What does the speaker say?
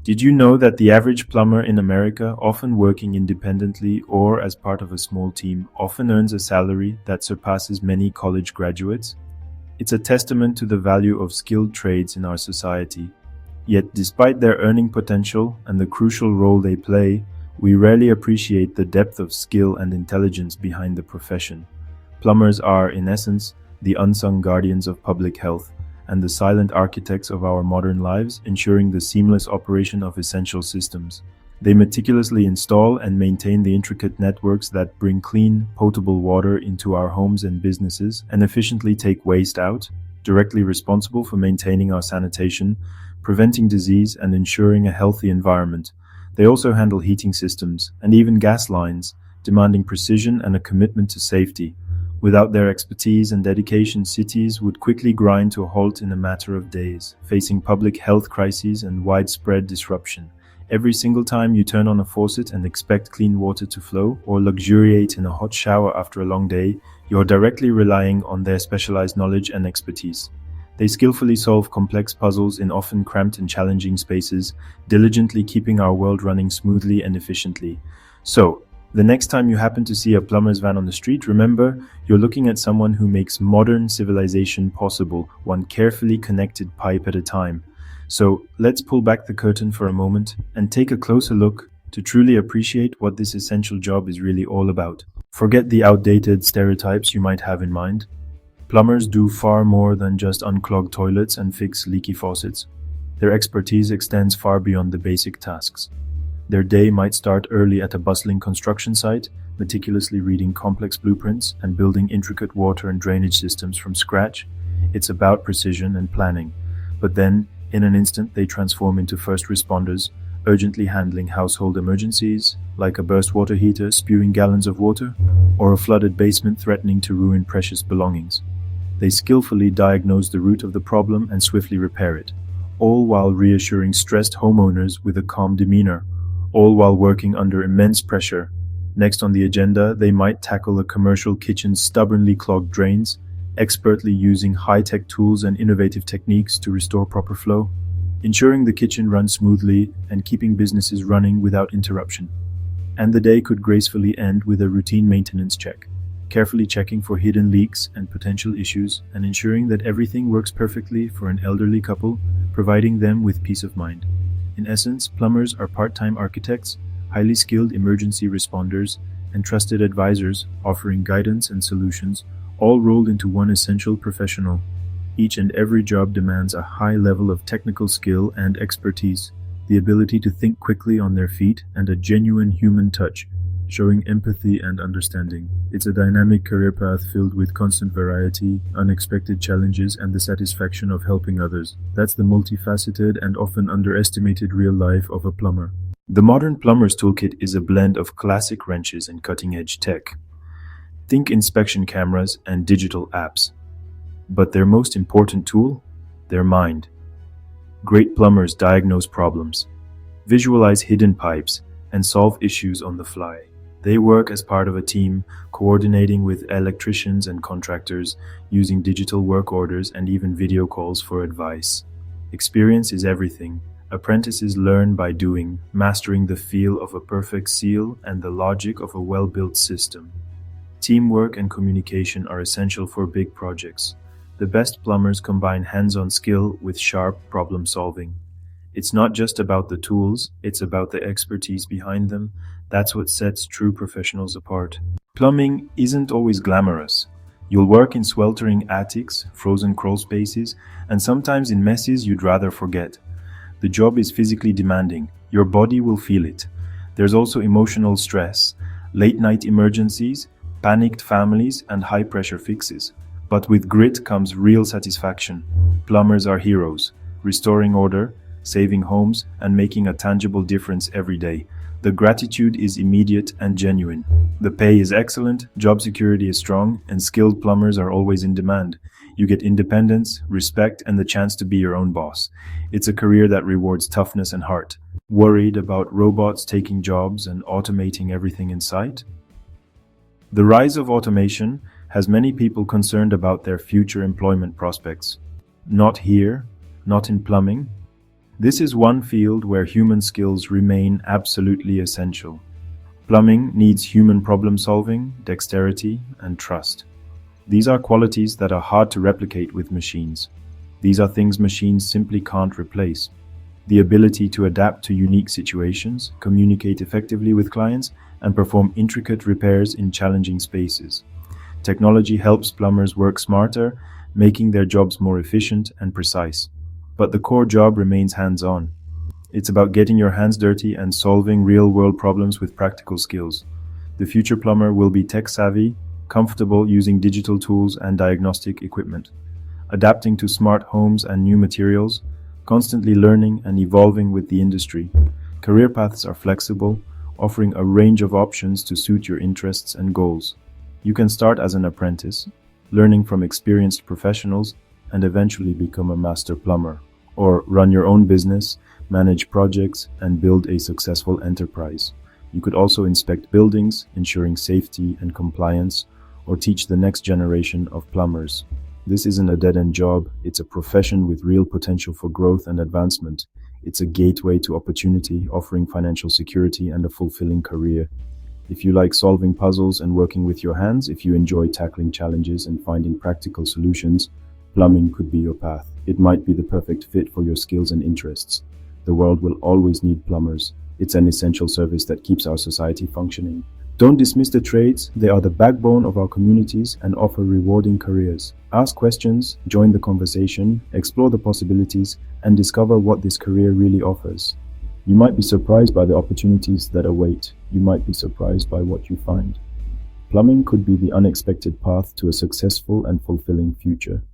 Did you know that the average plumber in America, often working independently or as part of a small team, often earns a salary that surpasses many college graduates? It's a testament to the value of skilled trades in our society. Yet, despite their earning potential and the crucial role they play, we rarely appreciate the depth of skill and intelligence behind the profession. Plumbers are, in essence, the unsung guardians of public health and the silent architects of our modern lives, ensuring the seamless operation of essential systems. They meticulously install and maintain the intricate networks that bring clean, potable water into our homes and businesses and efficiently take waste out, directly responsible for maintaining our sanitation, preventing disease, and ensuring a healthy environment. They also handle heating systems and even gas lines, demanding precision and a commitment to safety. Without their expertise and dedication, cities would quickly grind to a halt in a matter of days, facing public health crises and widespread disruption. Every single time you turn on a faucet and expect clean water to flow, or luxuriate in a hot shower after a long day, you're directly relying on their specialized knowledge and expertise. They skillfully solve complex puzzles in often cramped and challenging spaces, diligently keeping our world running smoothly and efficiently. So, the next time you happen to see a plumber's van on the street, remember, you're looking at someone who makes modern civilization possible, one carefully connected pipe at a time. So, let's pull back the curtain for a moment and take a closer look to truly appreciate what this essential job is really all about. Forget the outdated stereotypes you might have in mind. Plumbers do far more than just unclog toilets and fix leaky faucets. Their expertise extends far beyond the basic tasks. Their day might start early at a bustling construction site, meticulously reading complex blueprints and building intricate water and drainage systems from scratch. It's about precision and planning. But then, in an instant, they transform into first responders, urgently handling household emergencies, like a burst water heater spewing gallons of water, or a flooded basement threatening to ruin precious belongings. They skillfully diagnose the root of the problem and swiftly repair it, all while reassuring stressed homeowners with a calm demeanor, all while working under immense pressure. Next on the agenda, they might tackle a commercial kitchen's stubbornly clogged drains, expertly using high-tech tools and innovative techniques to restore proper flow, ensuring the kitchen runs smoothly and keeping businesses running without interruption. And the day could gracefully end with a routine maintenance check, carefully checking for hidden leaks and potential issues and ensuring that everything works perfectly for an elderly couple, providing them with peace of mind. In essence, plumbers are part-time architects, highly skilled emergency responders, and trusted advisors offering guidance and solutions, all rolled into one essential professional. Each and every job demands a high level of technical skill and expertise, the ability to think quickly on their feet, and a genuine human touch, showing empathy and understanding. It's a dynamic career path filled with constant variety, unexpected challenges, and the satisfaction of helping others. That's the multifaceted and often underestimated real life of a plumber. The modern plumber's toolkit is a blend of classic wrenches and cutting-edge tech. Think inspection cameras and digital apps. But their most important tool? Their mind. Great plumbers diagnose problems, visualize hidden pipes, and solve issues on the fly. They work as part of a team, coordinating with electricians and contractors, using digital work orders and even video calls for advice. Experience is everything. Apprentices learn by doing, mastering the feel of a perfect seal and the logic of a well-built system. Teamwork and communication are essential for big projects. The best plumbers combine hands-on skill with sharp problem solving. It's not just about the tools, it's about the expertise behind them. That's what sets true professionals apart. Plumbing isn't always glamorous. You'll work in sweltering attics, frozen crawl spaces, and sometimes in messes you'd rather forget. The job is physically demanding. Your body will feel it. There's also emotional stress, late-night emergencies, panicked families, and high-pressure fixes. But with grit comes real satisfaction. Plumbers are heroes, restoring order, saving homes, and making a tangible difference every day. The gratitude is immediate and genuine. The pay is excellent, job security is strong, and skilled plumbers are always in demand. You get independence, respect, and the chance to be your own boss. It's a career that rewards toughness and heart. Worried about robots taking jobs and automating everything in sight? The rise of automation has many people concerned about their future employment prospects. Not here, not in plumbing. This is one field where human skills remain absolutely essential. Plumbing needs human problem solving, dexterity, and trust. These are qualities that are hard to replicate with machines. These are things machines simply can't replace. The ability to adapt to unique situations, communicate effectively with clients, and perform intricate repairs in challenging spaces. Technology helps plumbers work smarter, making their jobs more efficient and precise. But the core job remains hands-on. It's about getting your hands dirty and solving real-world problems with practical skills. The future plumber will be tech-savvy, comfortable using digital tools and diagnostic equipment, adapting to smart homes and new materials, constantly learning and evolving with the industry. Career paths are flexible, offering a range of options to suit your interests and goals. You can start as an apprentice, learning from experienced professionals, and eventually become a master plumber, or run your own business, manage projects, and build a successful enterprise. You could also inspect buildings, ensuring safety and compliance, or teach the next generation of plumbers. This isn't a dead-end job, it's a profession with real potential for growth and advancement. It's a gateway to opportunity, offering financial security and a fulfilling career. If you like solving puzzles and working with your hands, if you enjoy tackling challenges and finding practical solutions, plumbing could be your path. It might be the perfect fit for your skills and interests. The world will always need plumbers. It's an essential service that keeps our society functioning. Don't dismiss the trades, they are the backbone of our communities and offer rewarding careers. Ask questions, join the conversation, explore the possibilities, and discover what this career really offers. You might be surprised by the opportunities that await. You might be surprised by what you find. Plumbing could be the unexpected path to a successful and fulfilling future.